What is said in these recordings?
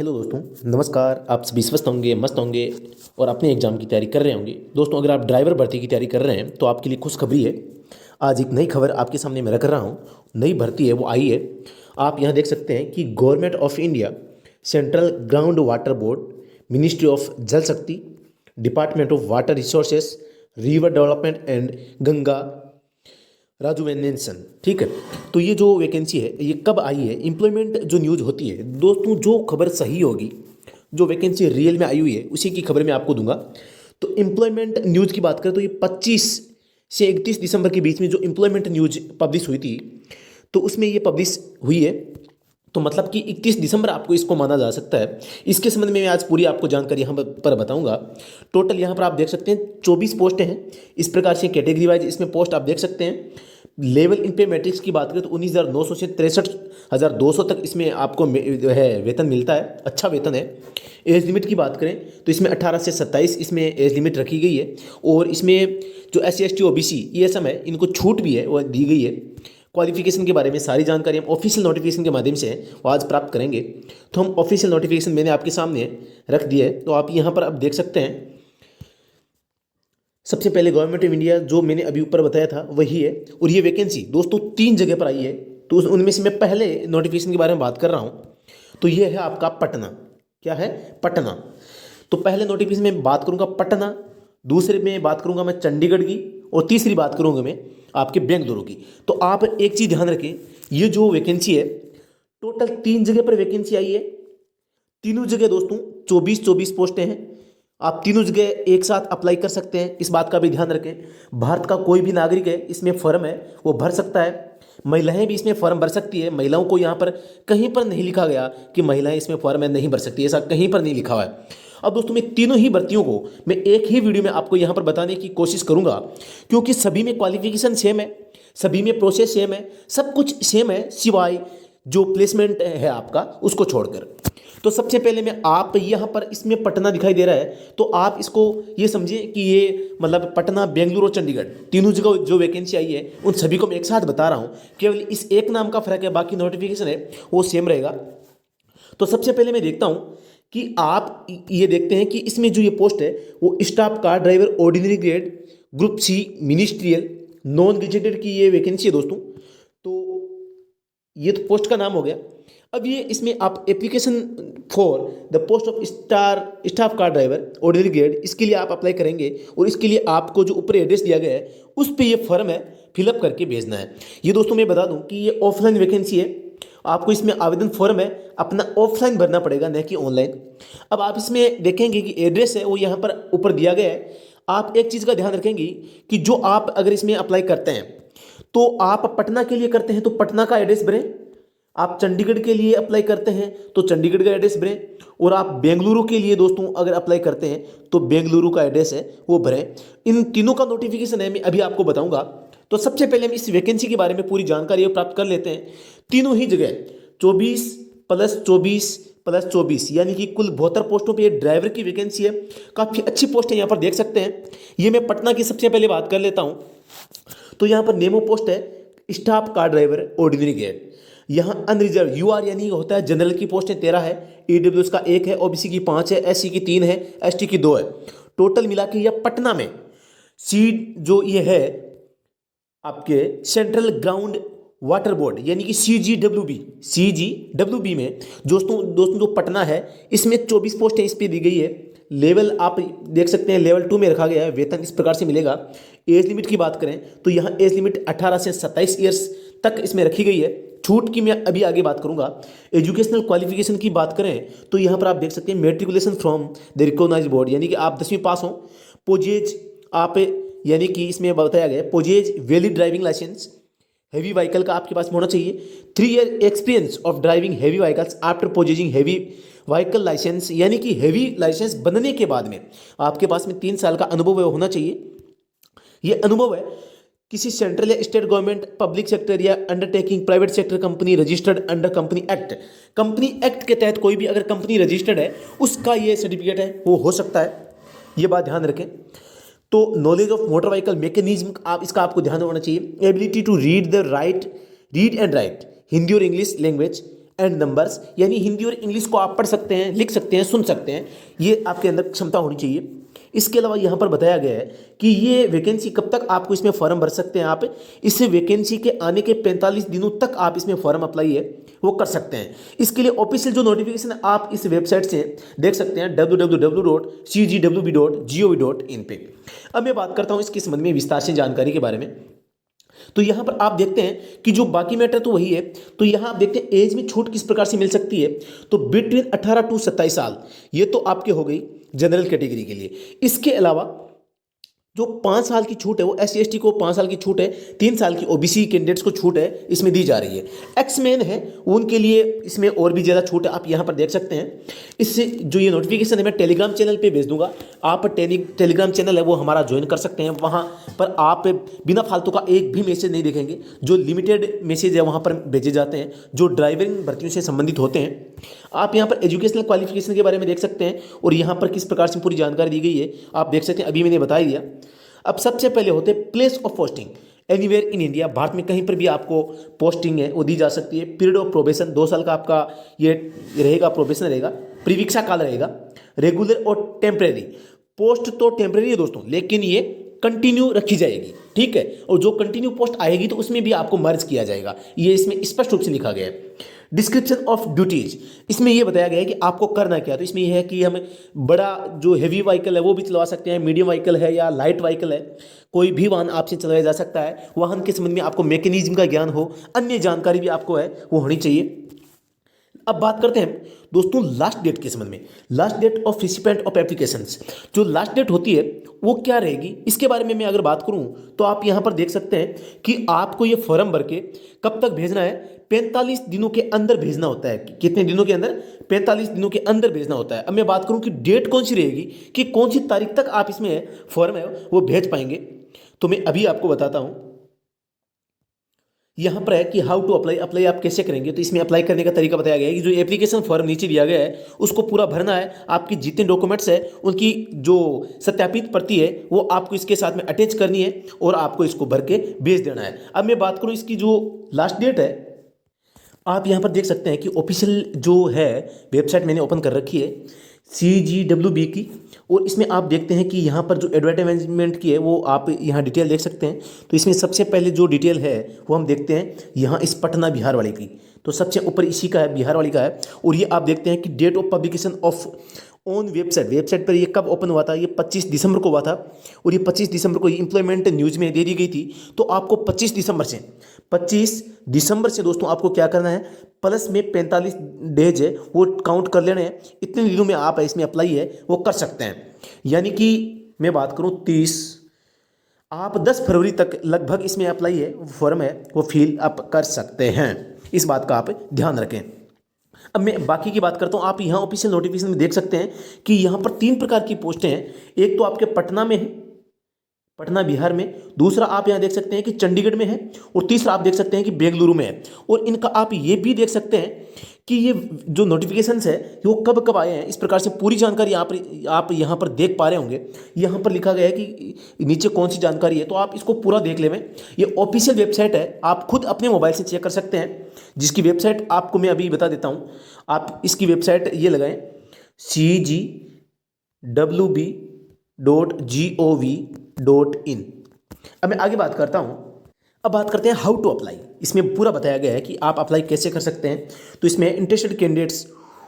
Hello दोस्तों, नमस्कार। आप सभी स्वस्थ होंगे, मस्त होंगे और अपने एग्जाम की तैयारी कर रहे होंगे। दोस्तों, अगर आप ड्राइवर भर्ती की तैयारी कर रहे हैं तो आपके लिए खुशखबरी है। आज एक नई खबर आपके सामने मैं रख रहा हूँ। नई भर्ती है, वो आई है। आप यहाँ देख सकते हैं कि government of India, central ground water board, ministry of Jal Shakti, department of water resources, river development and Ganga rejuvenation. ठीक है। तो ये जो वैकेंसी है ये कब आई है, एम्प्लॉयमेंट जो न्यूज़ होती है दोस्तों, जो खबर सही होगी, जो वैकेंसी रियल में आई हुई है उसी की खबर मैं आपको दूंगा। तो एम्प्लॉयमेंट न्यूज़ की बात करें तो ये 25 से 31 दिसंबर के बीच में जो एम्प्लॉयमेंट न्यूज़ पब्लिश हुई थी, तो उसमें ये पब्लिश हुई है। तो मतलब कि 31 दिसंबर आपको इसको माना जा सकता है। इसके संबंध में मैं आज पूरी आपको जानकारी यहाँ पर बताऊंगा। टोटल यहाँ पर आप देख सकते हैं 24 पोस्टें हैं। इस प्रकार से कैटेगरी वाइज इसमें पोस्ट आप देख सकते हैं। लेवल इन पे मैट्रिक्स की बात करें तो 19,900 से 63,200 तक इसमें आपको जो है वेतन मिलता है। अच्छा वेतन है। एज लिमिट की बात करें तो इसमें 18 से 27 इसमें एज लिमिट रखी गई है। और इसमें जो SC ST OBC ये सब है, इनको छूट भी है वो दी गई है। क्वालिफिकेशन के बारे में सारी जानकारी हम ऑफिशियल नोटिफिकेशन के माध्यम से वो आज प्राप्त करेंगे। तो हम ऑफिशियल नोटिफिकेशन मैंने आपके सामने रख दिया है, तो आप यहाँ पर अब देख सकते हैं। सबसे पहले गवर्नमेंट ऑफ इंडिया जो मैंने अभी ऊपर बताया था वही है। और ये वैकेंसी दोस्तों 3 जगह पर आई है। तो उनमें से मैं पहले नोटिफिकेशन के बारे में बात कर रहा हूँ। तो ये है आपका पटना। क्या है? पटना। तो पहले नोटिफिकेशन में बात करूँगा पटना, दूसरे में बात करूँगा मैं चंडीगढ़ की, और तीसरी बात करूँगा मैं आपके बेंगलुरु की। तो आप एक चीज़ ध्यान रखें, ये जो वैकेंसी है टोटल 3 जगह पर वैकेंसी आई है। तीनों जगह दोस्तों 24-24 पोस्टें हैं। आप तीनों जगह एक साथ अप्लाई कर सकते हैं, इस बात का भी ध्यान रखें। भारत का कोई भी नागरिक है इसमें फॉर्म है वो भर सकता है। महिलाएं भी इसमें फॉर्म भर सकती है। महिलाओं को यहाँ पर कहीं पर नहीं लिखा गया कि महिलाएं इसमें फॉर्म नहीं भर सकती, ऐसा कहीं पर नहीं लिखा हुआ है। अब दोस्तों मैं तीनों ही भर्तियों को मैं एक ही वीडियो में आपको यहाँ पर बताने की कोशिश करूँगा, क्योंकि सभी में क्वालिफिकेशन सेम है, सभी में प्रोसेस सेम है, सब कुछ सेम है, सिवाय जो प्लेसमेंट है आपका उसको छोड़कर। तो सबसे पहले मैं आप यहाँ पर इसमें पटना दिखाई दे रहा है, तो आप इसको ये समझिए कि ये मतलब पटना, बेंगलुरु और चंडीगढ़ तीनों जगह जो वैकेंसी आई है उन सभी को मैं एक साथ बता रहा हूँ। केवल इस एक नाम का फर्क है, बाकी नोटिफिकेशन है वो सेम रहेगा। तो सबसे पहले मैं देखता हूँ कि आप ये देखते हैं कि इसमें जो ये पोस्ट है वो staff car driver ordinary grade group C ministerial non gazetted की ये वैकेंसी है दोस्तों। तो ये तो पोस्ट का नाम हो गया। अब ये इसमें आप application for the post of staff car driver ordinary grade, इसके लिए आप अप्लाई करेंगे और इसके लिए आपको जो ऊपर एड्रेस दिया गया है उस पर ये फॉर्म है फिलअप करके भेजना है। ये दोस्तों मैं बता दूं कि ये ऑफलाइन वैकेंसी है। आपको इसमें आवेदन फॉर्म है अपना ऑफलाइन भरना पड़ेगा, न कि ऑनलाइन। अब आप इसमें देखेंगे कि एड्रेस है वो यहाँ पर ऊपर दिया गया है। आप एक चीज़ का ध्यान रखेंगे कि जो आप अगर इसमें अप्लाई करते हैं तो आप पटना के लिए करते हैं तो पटना का एड्रेस भरें, आप चंडीगढ़ के लिए अप्लाई करते हैं तो चंडीगढ़ का एड्रेस भरें, और आप बेंगलुरु के लिए दोस्तों अगर अप्लाई करते हैं तो बेंगलुरु का एड्रेस है वो भरें। इन तीनों का नोटिफिकेशन है मैं अभी आपको बताऊंगा। तो सबसे पहले हम इस वैकेंसी के बारे में पूरी जानकारी प्राप्त कर लेते हैं। तीनों ही जगह 24+24+24 यानी कि कुल 72 पोस्टों पे ये ड्राइवर की वैकेंसी है। काफ़ी अच्छी पोस्ट है, यहाँ पर देख सकते हैं। ये मैं पटना की सबसे पहले बात कर लेता हूँ। तो यहाँ पर नेमो पोस्ट है staff car driver ordinary grade. यहाँ अनरिजर्व UR यानी होता है जनरल की पोस्टें 13 है, EWS का 1 है, OBC की 5 है, SC की 3 है, ST की 2 है। टोटल मिला के यह पटना में सीट जो ये है आपके सेंट्रल ग्राउंड वाटर बोर्ड यानी कि CGWB में दोस्तों जो पटना है इसमें 24 पोस्टें इस पर दी गई है। लेवल आप देख सकते हैं लेवल 2 में रखा गया है। वेतन इस प्रकार से मिलेगा। एज लिमिट की बात करें तो यहाँ एज लिमिट 18 से 27 ईयर्स तक इसमें रखी गई है। छूट की मैं अभी आगे बात करूंगा। एजुकेशनल क्वालिफिकेशन की बात करें तो यहाँ पर आप देख सकते हैं matriculation from the recognised board यानी कि आप 10वीं पास हो। पोजेज आप यानी कि इसमें बताया गया possesses valid driving licence heavy vehicle का आपके पास होना चाहिए। 3 year experience of driving heavy vehicles after possessing heavy vehicle licence यानी कि हैवी लाइसेंस बनने के बाद में आपके पास में 3 साल का अनुभव होना चाहिए। ये अनुभव है किसी सेंट्रल या स्टेट गवर्नमेंट, पब्लिक सेक्टर या undertaking, private sector company registered under company act. Company act के तहत कोई भी अगर कंपनी रजिस्टर्ड है उसका ये सर्टिफिकेट है वो हो सकता है। ये बात ध्यान रखें। तो knowledge of motor vehicle mechanism आप इसका आपको ध्यान होना चाहिए। Ability to read and write Hindi और इंग्लिश लैंग्वेज एंड नंबर्स, यानी हिंदी और इंग्लिश को आप पढ़ सकते हैं, लिख सकते हैं, सुन सकते हैं, ये आपके अंदर क्षमता होनी चाहिए। इसके अलावा यहाँ पर बताया गया है कि ये वैकेंसी कब तक आपको इसमें फॉर्म भर सकते हैं आप, इस वैकेंसी के आने के 45 दिनों तक आप इसमें फॉर्म अप्लाई है वो कर सकते हैं। इसके लिए ऑफिशियल जो नोटिफिकेशन आप इस वेबसाइट से देख सकते हैं www.cgwb.gov.in पे। अब मैं बात करता हूँ इसके संबंध में विस्तार से जानकारी के बारे में। तो यहाँ पर आप देखते हैं कि जो बाकी मैटर तो वही है, तो यहाँ आप देखते हैं एज में छूट किस प्रकार से मिल सकती है। तो बिटवीन 18 टू 27 साल, ये तो आपके हो गई जनरल कैटेगरी के लिए। इसके अलावा जो 5 साल की छूट है वो SC/ST को 5 साल की छूट है, 3 साल की OBC कैंडिडेट्स को छूट है इसमें दी जा रही है। एक्समैन है उनके लिए इसमें और भी ज़्यादा छूट है, आप यहाँ पर देख सकते हैं। इससे जो ये नोटिफिकेशन है मैं टेलीग्राम चैनल पे भेज दूंगा, आप टेलीग्राम चैनल है वो हमारा ज्वाइन कर सकते हैं। वहाँ पर आप बिना फालतू का एक भी मैसेज नहीं देखेंगे, जो लिमिटेड मैसेज है वहाँ पर भेजे जाते हैं जो ड्राइविंग भर्तियों से संबंधित होते हैं। आप यहाँ पर एजुकेशनल क्वालिफिकेशन के बारे में देख सकते हैं और यहाँ पर किस प्रकार से पूरी जानकारी दी गई है आप देख सकते हैं, अभी मैंने बता दिया। अब सबसे पहले होते हैं place of posting, anywhere in India, Bharat में कहीं पर भी आपको पोस्टिंग है वो दी जा सकती है। पीरियड ऑफ प्रोबेशन 2 साल का आपका ये रहेगा, प्रोबेशन रहेगा, प्रीवीक्षा काल रहेगा। रेगुलर और टेम्परेरी, पोस्ट तो टेम्परेरी है दोस्तों, लेकिन ये कंटिन्यू रखी जाएगी, ठीक है। और जो कंटिन्यू पोस्ट आएगी तो उसमें भी आपको मर्ज किया जाएगा, ये इसमें स्पष्ट रूप से लिखा गया है। डिस्क्रिप्शन ऑफ ड्यूटीज, इसमें यह बताया गया है कि आपको करना क्या है। तो इसमें यह है कि हम बड़ा जो हेवी व्हीकल है वो भी चलवा सकते हैं, मीडियम व्हीकल है या लाइट व्हीकल है, कोई भी वाहन आपसे चलाया जा सकता है। वाहन के संबंध में आपको मैकेनिज्म का ज्ञान हो, अन्य जानकारी भी आपको है वो होनी चाहिए। अब बात करते हैं दोस्तों लास्ट डेट के संबंध में। Last date of recipient of applications, जो लास्ट डेट होती है वो क्या रहेगी, इसके बारे में मैं अगर बात करूं तो आप यहां पर देख सकते हैं कि आपको ये फॉर्म भर के कब तक भेजना है, 45 दिनों के अंदर भेजना होता है। कितने दिनों के अंदर? 45 दिनों के अंदर भेजना होता है। अब मैं बात करूं कि डेट कौन सी रहेगी, कि कौन सी तारीख तक आप इसमें फॉर्म है वो भेज पाएंगे, तो मैं अभी आपको बताता हूं। यहाँ पर है कि हाउ टू अप्लाई आप कैसे करेंगे। तो इसमें अप्लाई करने का तरीका बताया गया है कि जो एप्लीकेशन फॉर्म नीचे दिया गया है उसको पूरा भरना है। आपकी जितने डॉक्यूमेंट्स है उनकी जो सत्यापित प्रति है वो आपको इसके साथ में अटैच करनी है और आपको इसको भर के भेज देना है। अब मैं बात करूँ इसकी जो लास्ट डेट है, आप यहाँ पर देख सकते हैं कि ऑफिशियल जो है वेबसाइट मैंने ओपन कर रखी है CGWB की, और इसमें आप देखते हैं कि यहाँ पर जो एडवर्टाइजमेंट की है वो आप यहाँ डिटेल देख सकते हैं। तो इसमें सबसे पहले जो डिटेल है वो हम देखते हैं यहाँ इस पटना बिहार वाले की, तो सबसे ऊपर इसी का है, बिहार वाली का है। और ये आप देखते हैं कि date of publication of on website पर ये कब ओपन हुआ था, ये 25 दिसंबर को हुआ था। और ये 25 दिसंबर को एम्प्लॉयमेंट न्यूज़ में दे दी गई थी। तो आपको 25 दिसंबर से दोस्तों आपको क्या करना है, प्लस में 45 डेज है वो काउंट कर लेने हैं। इतने दिनों में आप इसमें अप्लाई है वो कर सकते हैं। यानी कि मैं बात करूं 30, आप 10 फरवरी तक लगभग इसमें अप्लाई है फॉर्म है वो फिल अप कर सकते हैं। इस बात का आप ध्यान रखें। अब मैं बाकी की बात करता हूँ। आप यहाँ ऑफिशियल नोटिफिकेशन में देख सकते हैं कि यहाँ पर 3 प्रकार की पोस्टें हैं। एक तो आपके पटना में है, पटना बिहार में, दूसरा आप यहाँ देख सकते हैं कि चंडीगढ़ में है, और तीसरा आप देख सकते हैं कि बेंगलुरु में है। और इनका आप ये भी देख सकते हैं कि ये जो नोटिफिकेशंस है वो कब कब आए हैं। इस प्रकार से पूरी जानकारी आप यहाँ पर देख पा रहे होंगे। यहाँ पर लिखा गया है कि नीचे कौन सी जानकारी है, तो आप इसको पूरा देख लें। ये ऑफिशियल वेबसाइट है, आप खुद अपने मोबाइल से चेक कर सकते हैं, जिसकी वेबसाइट आपको मैं अभी बता देता हूँ। आप इसकी वेबसाइट ये लगाएं CGWB.gov.in। अब मैं आगे बात करता हूँ। अब बात करते हैं हाउ टू अप्लाई। इसमें पूरा बताया गया है कि आप अप्लाई कैसे कर सकते हैं। तो इसमें interested candidates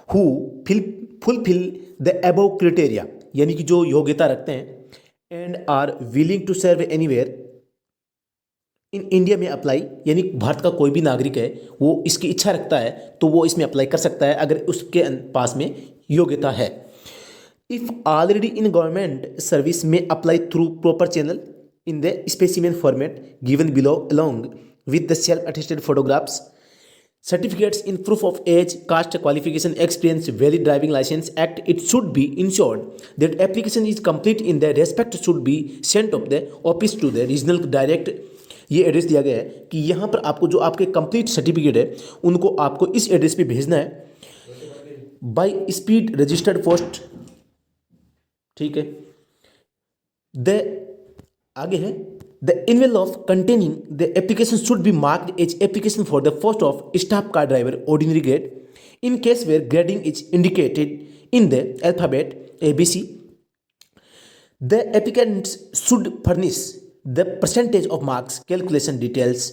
who fulfil the above criteria, यानी कि जो योग्यता रखते हैं, and are willing to serve anywhere in India में अप्लाई, यानी भारत का कोई भी नागरिक है वो इसकी इच्छा रखता है तो वो इसमें अप्लाई कर सकता है अगर उसके पास में योग्यता है। If already in government service में apply through proper channel in the specimen format given below along with the self-attested photographs, certificates in proof of age, caste, qualification, experience, valid driving license act, it should be ensured that application is complete in the respect should be sent of the office to the regional direct। ये address दिया गया है कि यहाँ पर आपको जो आपके कंप्लीट सर्टिफिकेट है उनको आपको इस एड्रेस पे भेजना है बाय स्पीड रजिस्टर्ड पोस्ट, ठीक है। द आगे है the envelope containing the application should be marked as application for the post of staff car driver ordinary grade In case where grading is indicated in the alphabet ABC, the applicants should furnish the percentage of marks calculation details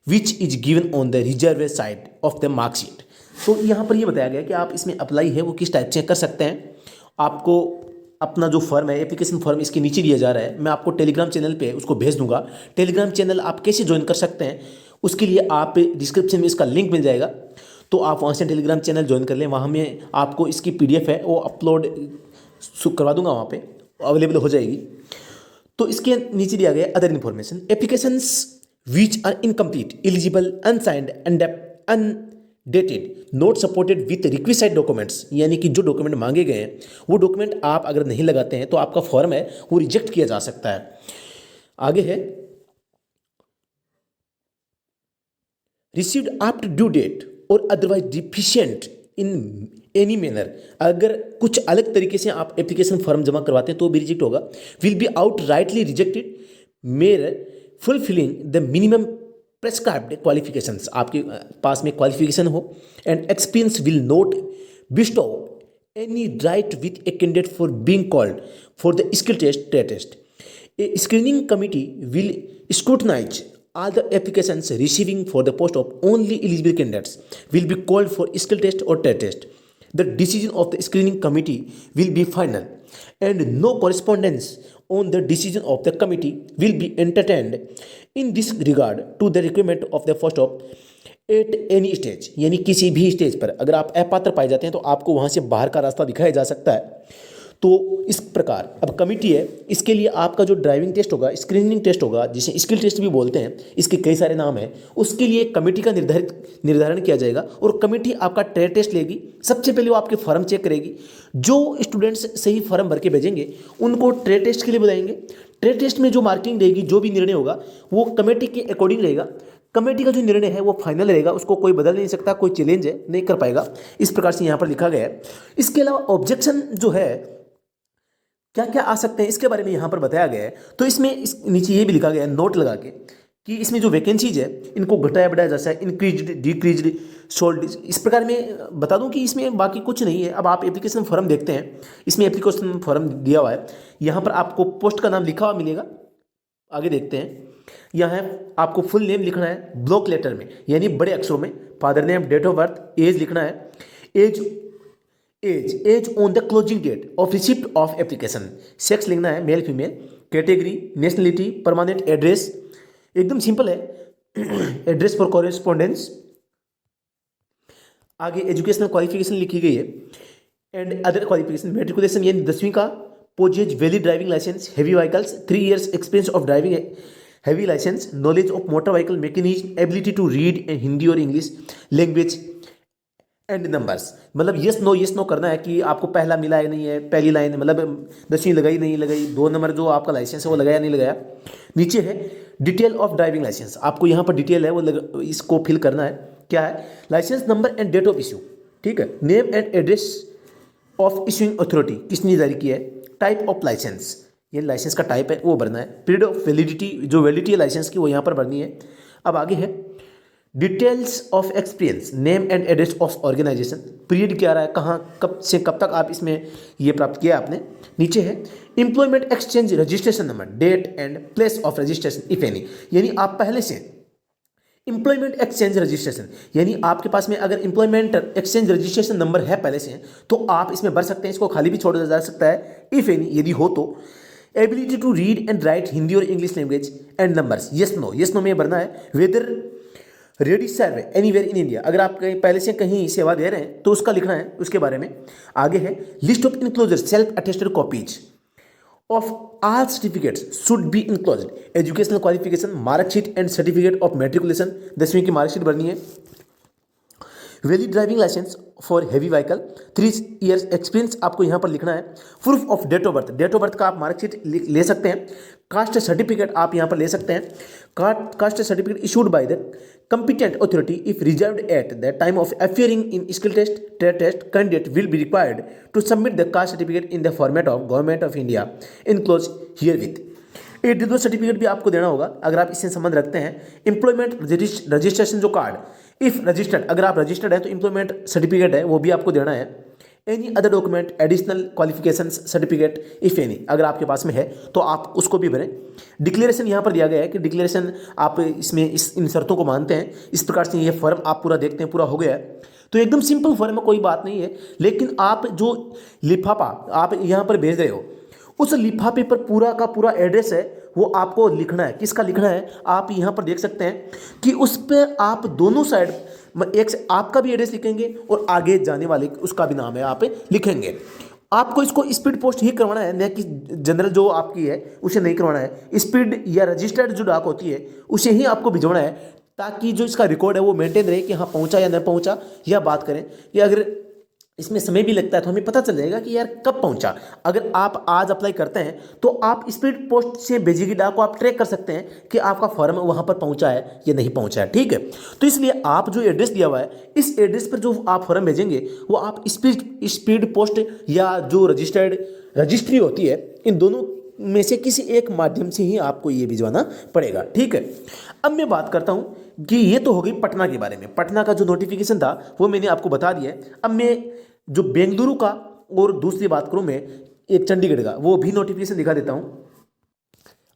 which is given on the reserve side of the mark sheet. तो यहाँ पर ये बताया गया कि आप इसमें apply है वो किस टाइप से कर सकते हैं। आपको अपना जो फॉर्म है, एप्लीकेशन फॉर्म इसके नीचे दिया जा रहा है, मैं आपको टेलीग्राम चैनल पे उसको भेज दूंगा। टेलीग्राम चैनल आप कैसे ज्वाइन कर सकते हैं उसके लिए आप डिस्क्रिप्शन में इसका लिंक मिल जाएगा, तो आप वहाँ से टेलीग्राम चैनल ज्वाइन कर लें। वहाँ में आपको इसकी PDF है वो अपलोड करवा दूंगा, वहाँ पे अवेलेबल हो जाएगी। तो इसके नीचे दिया गया other information, applications which are incomplete, eligible, unsigned, undated, not supported with requisite documents, यानी कि जो डॉक्यूमेंट मांगे गए हैं वो डॉक्यूमेंट आप अगर नहीं लगाते हैं तो आपका फॉर्म है वो रिजेक्ट किया जा सकता है। आगे है रिसीव्ड आफ्टर ड्यू डेट और otherwise deficient in any manner, अगर कुछ अलग तरीके से आप एप्लीकेशन फॉर्म जमा करवाते हैं तो भी रिजेक्ट होगा। Will be outrightly rejected mere fulfilling the minimum prescribed qualifications, आपके पास में क्वालिफिकेशन हो, and experience will not bestow any right with a candidate for being called for the skill test. A screening committee will scrutinize all the applications receiving for the post of only eligible candidates will be called for skill test or TET test. The decision of the screening committee will be final, and no correspondence on the decision of the committee will be entertained in this regard to the requirement of the post of at any stage, यानी किसी भी stage पर अगर आप अपात्र पाए जाते हैं तो आपको वहाँ से बाहर का रास्ता दिखाया जा सकता है। तो इस प्रकार अब कमिटी है, इसके लिए आपका जो ड्राइविंग टेस्ट होगा, स्क्रीनिंग टेस्ट होगा, जिसे स्किल टेस्ट भी बोलते हैं, इसके कई सारे नाम हैं, उसके लिए कमेटी का निर्धारण किया जाएगा और कमेटी आपका ट्रेड टेस्ट लेगी। सबसे पहले वो आपके फॉर्म चेक करेगी, जो स्टूडेंट्स सही फॉर्म भर के भेजेंगे उनको ट्रेड टेस्ट के लिए बुलाएंगे। ट्रेड टेस्ट में जो मार्किंग रहेगी, जो भी निर्णय होगा वो कमेटी के अकॉर्डिंग रहेगा। कमेटी का जो निर्णय है वो फाइनल रहेगा, उसको कोई बदल नहीं सकता, कोई चैलेंज है नहीं कर पाएगा। इस प्रकार से यहाँ पर लिखा गया है। इसके अलावा ऑब्जेक्शन जो है क्या क्या आ सकते हैं इसके बारे में यहाँ पर बताया गया है। तो इसमें नीचे ये भी लिखा गया है नोट लगा के कि इसमें जो वैकेंसीज है इनको घटाया बढ़ाया जा सकता है, इंक्रीज्ड, डिक्रीज्ड, सोल्ड, इस प्रकार में बता दूं कि इसमें बाकी कुछ नहीं है। अब आप एप्लीकेशन फॉर्म देखते हैं, इसमें एप्लीकेशन फॉर्म दिया हुआ है, यहाँ पर आपको पोस्ट का नाम लिखा हुआ मिलेगा। आगे देखते हैं, यहाँ आपको फुल नेम लिखना है ब्लॉक लेटर में, यानी बड़े अक्षरों में, father name, date of birth, age लिखना है, age on the closing date of receipt of application, sex लिखना है male female, category, nationality, permanent address, एकदम सिंपल है, एड्रेस फॉर कॉरेस्पॉन्डेंस। आगे एजुकेशनल क्वालिफिकेशन लिखी गई है, एंड अदर क्वालिफिकेशन, मेट्रिकुलेशन यानी 10वीं का, possess valid driving licence, heavy vehicles, 3 years experience of driving heavy licence, knowledge of motor vehicle mechanism, ability to read in Hindi और English language, and numbers, मतलब yes no करना है कि आपको पहला मिला है नहीं है, पहली लाइन मतलब 10वीं लगाई नहीं लगाई, 2 नंबर जो आपका लाइसेंस है वो लगाया नहीं लगाया। नीचे है डिटेल ऑफ ड्राइविंग लाइसेंस, आपको यहाँ पर डिटेल है वो इसको फिल करना है। क्या है? Licence number and date of issue, ठीक है, name and address of issuing authority, किसने जारी किया है, टाइप ऑफ लाइसेंस, ये लाइसेंस का टाइप है वो भरना है, पीरियड ऑफ वैलिडिटी, जो वैलिडिटी है लाइसेंस की वो यहाँ पर भरनी है। अब आगे है details of experience, name and address of organisation, period क्या रहा है, कहाँ कब से कब तक आप इसमें ये प्राप्त किया आपने। नीचे है employment exchange registration number, date and place of registration if any, यानी आप पहले से एम्प्लॉयमेंट एक्सचेंज रजिस्ट्रेशन, यानी आपके पास में अगर एम्प्लॉयमेंट एक्सचेंज रजिस्ट्रेशन नंबर है पहले से तो आप इसमें भर सकते हैं, इसको खाली भी छोड़ा जा सकता है इफ एनी, यदि हो तो। Ability to read and write Hindi और English language and numbers, yes no में भरना है। Whether ready serve anywhere in India, अगर आप कहीं पहले से कहीं सेवा दे रहे हैं तो उसका लिखना है उसके बारे में। आगे है list of enclosure self attested copies of all certificates should be enclosed, educational qualification, marksheet and certificate of matriculation, 10वीं की मार्कशीट भरनी है। Valid driving licence for heavy vehicle, 3 years experience आपको यहाँ पर लिखना है। Proof of date of birth का आप मार्कशीट ले सकते हैं। कास्ट सर्टिफिकेट आप यहाँ पर ले सकते हैं। Caste certificate issued by the competent authority if reserved at the time of appearing in skill test, trade test, candidate will be required to submit the caste certificate in the format of Government of India enclosed herewith. एडिडो certificate भी आपको देना होगा अगर आप इससे संबंध रखते हैं। एम्प्लॉयमेंट रजिस्ट्रेशन जो कार्ड, इफ रजिस्टर्ड, अगर आप रजिस्टर्ड है तो एम्प्लॉयमेंट सर्टिफिकेट है वो भी आपको देना है। Any other document, additional qualification certificate if any, अगर आपके पास में है तो आप उसको भी भरें। डिक्लेरेशन यहाँ पर दिया गया है कि डिक्लेरेशन आप इसमें इन शर्तों को मानते हैं, इस प्रकार से ये फॉर्म आप पूरा देखते हैं, पूरा हो गया है तो एकदम सिंपल फॉर्म है, कोई बात नहीं है। लेकिन आप जो लिफाफा आप यहाँ पर भेज रहे हो, उस लिफाफे पर पूरा का पूरा एड्रेस है वो आपको लिखना है। किसका लिखना है, आप यहाँ पर देख सकते हैं कि उस पर आप दोनों साइड एक से आपका भी एड्रेस लिखेंगे और आगे जाने वाले उसका भी नाम है आप लिखेंगे। आपको इसको स्पीड पोस्ट ही करवाना है, न कि जनरल जो आपकी है उसे नहीं करवाना है। स्पीड या रजिस्टर्ड जो डाक होती है उसे ही आपको भिजवाना है, ताकि जो इसका रिकॉर्ड है वो मेंटेन रहे कि हाँ पहुंचा या नहीं पहुंचा। या बात करें कि अगर इसमें समय भी लगता है तो हमें पता चल जाएगा कि यार कब पहुंचा। अगर आप आज अप्लाई करते हैं तो आप स्पीड पोस्ट से भेजी गई डाक को आप ट्रैक कर सकते हैं कि आपका फॉर्म वहां पर पहुंचा है या नहीं पहुंचा है, ठीक है। तो इसलिए आप जो एड्रेस दिया हुआ है इस एड्रेस पर जो आप फॉर्म भेजेंगे वो आप स्पीड पोस्ट या जो रजिस्ट्री होती है इन दोनों में से किसी एक माध्यम से ही आपको ये भिजवाना पड़ेगा, ठीक है। अब मैं बात करता हूं कि ये तो हो गई पटना के बारे में। पटना का जो नोटिफिकेशन था वो मैंने आपको बता दिया है। अब मैं जो बेंगलुरु का और दूसरी बात करूं मैं एक चंडीगढ़ का, वो भी नोटिफिकेशन दिखा देता हूं।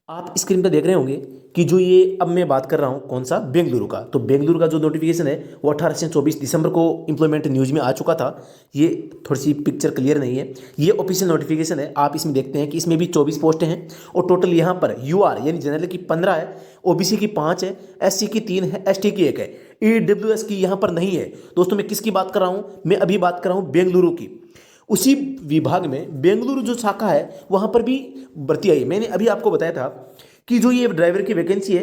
आप स्क्रीन पर देख रहे होंगे कि जो ये अब मैं बात कर रहा हूं कौन सा, बेंगलुरु का। तो बेंगलुरु का जो नोटिफिकेशन है वो 18 से 24 दिसंबर को इंप्लॉयमेंट न्यूज़ में आ चुका था। ये थोड़ी सी पिक्चर क्लियर नहीं है, ये ऑफिशियल नोटिफिकेशन है। आप इसमें देखते हैं कि इसमें भी 24 पोस्टें हैं और टोटल यहाँ पर यूआर यानी जनरल की 15 है, ओबीसी की 5 है, एससी की 3 है, एसटी की 1 है, ईडब्ल्यूएस की यहाँ पर नहीं है। दोस्तों मैं किसकी बात कर रहा हूँ, मैं अभी बात कर रहा हूँ बेंगलुरु की। उसी विभाग में बेंगलुरु जो शाखा है वहाँ पर भी भर्ती आई है। मैंने अभी आपको बताया था कि जो ये ड्राइवर की वैकेंसी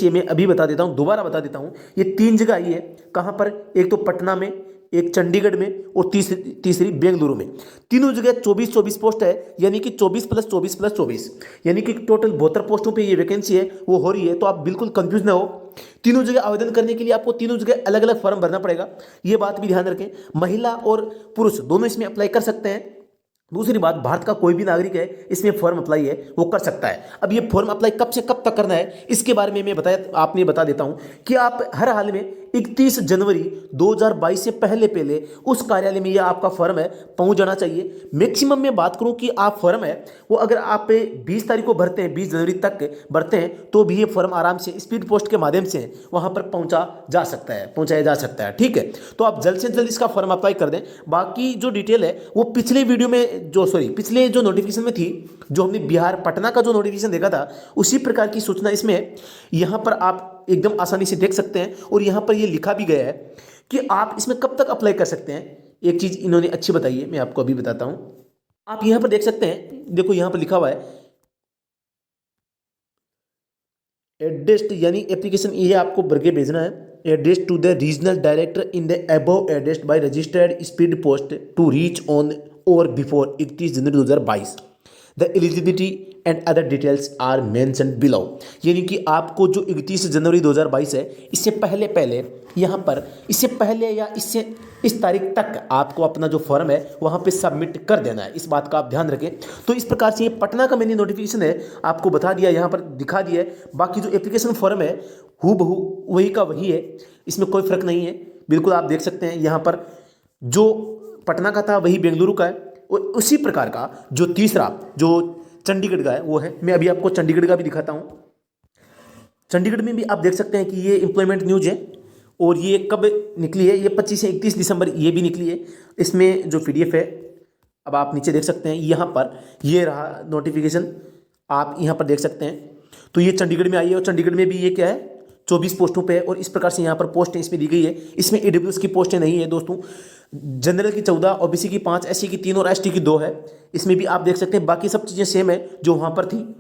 है, मैं अभी बता देता हूँ, दोबारा बता देता हूँ। ये 3 जगह आई है। कहाँ पर, एक तो पटना में, एक चंडीगढ़ में और तीसरी बेंगलुरु में। तीनों जगह 24 पोस्ट है, यानी कि 24+24+24, यानी कि टोटल 72 पोस्टों पे ये वैकेंसी है वो हो रही है। तो आप बिल्कुल कंफ्यूज ना हो। तीनों जगह आवेदन करने के लिए आपको तीनों जगह अलग अलग फॉर्म भरना पड़ेगा, ये बात भी ध्यान रखें। महिला और पुरुष दोनों इसमें अप्लाई कर सकते हैं। दूसरी बात, भारत का कोई भी नागरिक है इसमें फॉर्म अप्लाई है वो कर सकता है। अब ये फॉर्म अप्लाई कब से कब तक करना है इसके बारे में मैं बता देता हूं कि आप हर हाल में 31 जनवरी 2022 से पहले उस कार्यालय में यह आपका फॉर्म है पहुंच जाना चाहिए। मैक्सिमम में बात करूं कि आप फॉर्म है वो अगर आप 20 तारीख को भरते हैं, 20 जनवरी तक भरते हैं तो भी ये फॉर्म आराम से स्पीड पोस्ट के माध्यम से वहां पर पहुंचाया जा सकता है, ठीक है। तो आप जल्द से जल्द इसका फॉर्म अप्लाई कर दें। बाकी जो डिटेल है वो पिछले जो नोटिफिकेशन में थी, जो हमने बिहार पटना का जो नोटिफिकेशन देखा था उसी प्रकार की सूचना इसमें है। यहां पर आप एकदम आसानी से देख सकते हैं और यहां पर यह लिखा भी गया है कि आप इसमें कब तक अप्लाई कर सकते हैं। एक चीज इन्होंने अच्छी बताई है, मैं आपको अभी बताता हूं। आप यहां पर देख सकते हैं, देखो यहां पर लिखा हुआ है एड्रेस्ड, यानी एप्लीकेशन ये आपको भर के भेजना है। Address to the regional director in the above addressed by registered speed post to reach on or before 31 January 2022। The eligibility and other details are mentioned below, यानी कि आपको जो 31 जनवरी 2022 है इससे पहले यहाँ पर इससे पहले या इससे इस तारीख तक आपको अपना जो फॉर्म है वहाँ पे सबमिट कर देना है। इस बात का आप ध्यान रखें। तो इस प्रकार से ये पटना का मैंने नोटिफिकेशन है आपको बता दिया, यहाँ पर दिखा दिया है। बाकी जो एप्लीकेशन फॉर्म है हूबहू वही का वही है, इसमें कोई फर्क नहीं है। बिल्कुल आप देख सकते हैं यहाँ पर जो पटना का था वही बेंगलुरु का है, और उसी प्रकार का जो तीसरा जो चंडीगढ़ का है वो है। मैं अभी आपको चंडीगढ़ का भी दिखाता हूँ। चंडीगढ़ में भी आप देख सकते हैं कि ये एम्प्लॉयमेंट न्यूज़ है और ये कब निकली है, ये 25 से 31 दिसंबर ये भी निकली है। इसमें जो PDF है अब आप नीचे देख सकते हैं, यहाँ पर ये रहा नोटिफिकेशन, आप यहाँ पर देख सकते हैं। तो ये चंडीगढ़ में आई है और चंडीगढ़ में भी ये क्या है 24 पोस्टों पे है और इस प्रकार से यहाँ पर पोस्टें इसमें दी गई है। इसमें EWS की पोस्टें नहीं है दोस्तों। जनरल की 14, OBC की 5, SC की 3 और ST की 2 है। इसमें भी आप देख सकते हैं बाकी सब चीज़ें सेम है जो वहाँ पर थी।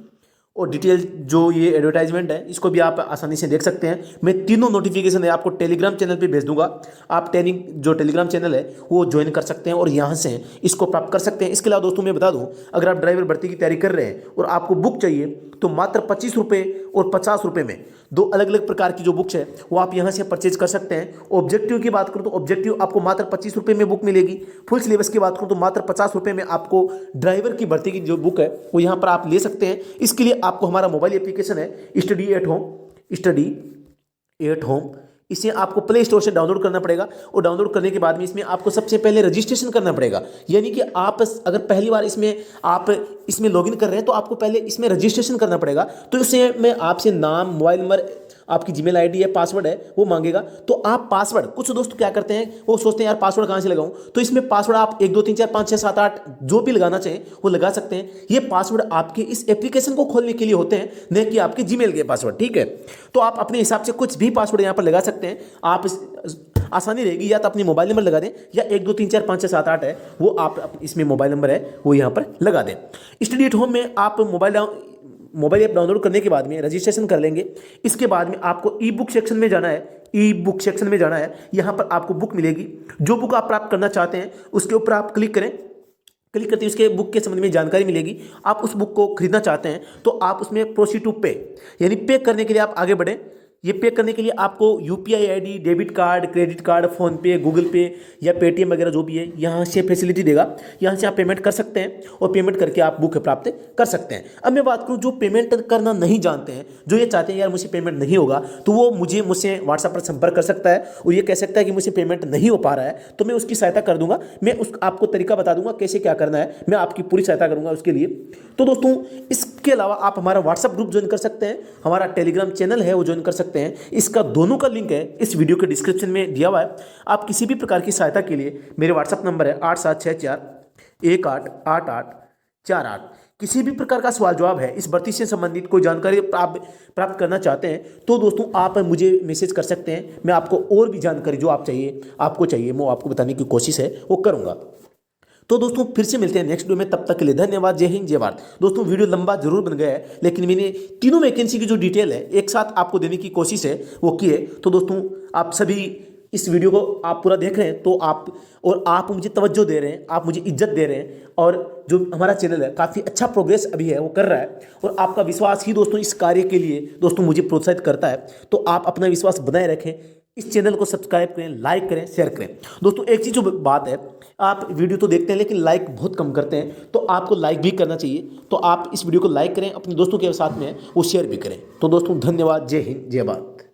और डिटेल जो ये एडवर्टाइजमेंट है इसको भी आप आसानी से देख सकते हैं। मैं तीनों नोटिफिकेशन है आपको टेलीग्राम चैनल पे भेज दूंगा। आप जो टेलीग्राम चैनल है वो ज्वाइन कर सकते हैं और यहाँ से इसको प्राप्त कर सकते हैं। इसके अलावा दोस्तों मैं बता दूं, अगर आप ड्राइवर भर्ती की तैयारी कर रहे हैं और आपको बुक चाहिए तो मात्र 25 रुपये और 50 रुपये में 2 अलग अलग प्रकार की जो बुक्स है वो आप यहाँ से परचेज कर सकते हैं। ऑब्जेक्टिव की बात करूँ तो ऑब्जेक्टिव आपको मात्र 25 रुपये में बुक मिलेगी। फुल सिलेबस की बात करूँ तो मात्र 50 रुपये में आपको ड्राइवर की भर्ती की जो बुक है वो यहाँ पर आप ले सकते हैं। इसके लिए आपको हमारा मोबाइल एप्लीकेशन है स्टडी एट होम इसे आपको प्ले स्टोर से डाउनलोड करना पड़ेगा और डाउनलोड करने के बाद में इसमें आपको सबसे पहले रजिस्ट्रेशन करना पड़ेगा। यानी कि आप अगर पहली बार इसमें लॉगिन कर रहे हैं तो आपको पहले इसमें रजिस्ट्रेशन करना पड़ेगा। तो इससे में आपसे नाम, मोबाइल नंबर, आपकी जीमेल आईडी है, पासवर्ड है वो मांगेगा। तो आप पासवर्ड, कुछ दोस्त क्या करते हैं वो सोचते हैं यार पासवर्ड कहाँ से लगाऊं, तो इसमें पासवर्ड आप 1 2 3 4 5 6 7 8 जो भी लगाना चाहें वो लगा सकते हैं। ये पासवर्ड आपके इस एप्लीकेशन को खोलने के लिए होते हैं, न कि आपके जीमेल के पासवर्ड, ठीक है। तो आप अपने हिसाब से कुछ भी पासवर्ड यहाँ पर लगा सकते हैं। आप आसानी रहेगी, या तो अपनी मोबाइल नंबर लगा दें या 1 2 3 4 5 6 7 8 है वो आप इसमें मोबाइल नंबर है वो यहाँ पर लगा दें। स्टडी एट होम में आप मोबाइल ऐप डाउनलोड करने के बाद में रजिस्ट्रेशन कर लेंगे। इसके बाद में आपको ई बुक सेक्शन में जाना है। ई बुक सेक्शन में जाना है, यहाँ पर आपको बुक मिलेगी। जो बुक आप प्राप्त करना चाहते हैं उसके ऊपर आप क्लिक करें। क्लिक करते ही उसके बुक के संबंध में जानकारी मिलेगी। आप उस बुक को खरीदना चाहते हैं तो आप उसमें प्रोसीड टू पे, यानी पे करने के लिए आप आगे बढ़ें। ये पे करने के लिए आपको UPI ID, debit card, credit card, phone पे, गूगल पे या पेटीएम वगैरह जो भी है यहाँ से फैसिलिटी देगा। यहाँ से आप पेमेंट कर सकते हैं और पेमेंट करके आप बुक प्राप्त कर सकते हैं। अब मैं बात करूँ जो पेमेंट करना नहीं जानते हैं, जो ये चाहते हैं यार मुझे पेमेंट नहीं होगा, तो वो मुझसे व्हाट्सएप पर संपर्क कर सकता है और ये कह सकता है कि मुझे पेमेंट नहीं हो पा रहा है, तो मैं उसकी सहायता कर दूंगा। मैं आपको तरीका बता दूंगा कैसे क्या करना है, मैं आपकी पूरी सहायता करूंगा उसके लिए। तो दोस्तों इसके अलावा आप हमारा व्हाट्सएप ग्रुप ज्वाइन कर सकते हैं, हमारा टेलीग्राम चैनल है वो ज्वाइन कर सकते हैं। इसका दोनों का लिंक है इस वीडियो के डिस्क्रिप्शन में दिया हुआ है। आप किसी भी प्रकार की सहायता के लिए मेरे व्हाट्सएप नंबर है 8764188848। किसी भी प्रकार का सवाल जवाब है, इस भर्ती से संबंधित कोई जानकारी प्राप्त करना चाहते हैं तो दोस्तों आप मुझे मैसेज कर सकते हैं। मैं आपको और भी जानकारी जो आपको चाहिए वो आपको बताने की कोशिश है वो करूँगा। तो दोस्तों फिर से मिलते हैं नेक्स्ट वीडियो में, तब तक के लिए धन्यवाद। जय हिंद, जय भारत। दोस्तों वीडियो लंबा जरूर बन गया है, लेकिन मैंने तीनों वैकेंसी की जो डिटेल है एक साथ आपको देने की कोशिश है वो की है। तो दोस्तों आप सभी इस वीडियो को आप पूरा देख रहे हैं तो आप मुझे तवज्जो दे रहे हैं, आप मुझे इज्जत दे रहे हैं, और जो हमारा चैनल है काफ़ी अच्छा प्रोग्रेस अभी है वो कर रहा है। और आपका विश्वास ही दोस्तों इस कार्य के लिए दोस्तों मुझे प्रोत्साहित करता है। तो आप अपना विश्वास बनाए रखें, इस चैनल को सब्सक्राइब करें, लाइक करें, शेयर करें। दोस्तों एक चीज़ जो बात है, आप वीडियो तो देखते हैं लेकिन लाइक बहुत कम करते हैं, तो आपको लाइक भी करना चाहिए। तो आप इस वीडियो को लाइक करें, अपने दोस्तों के साथ में वो शेयर भी करें। तो दोस्तों धन्यवाद। जय हिंद, जय भारत।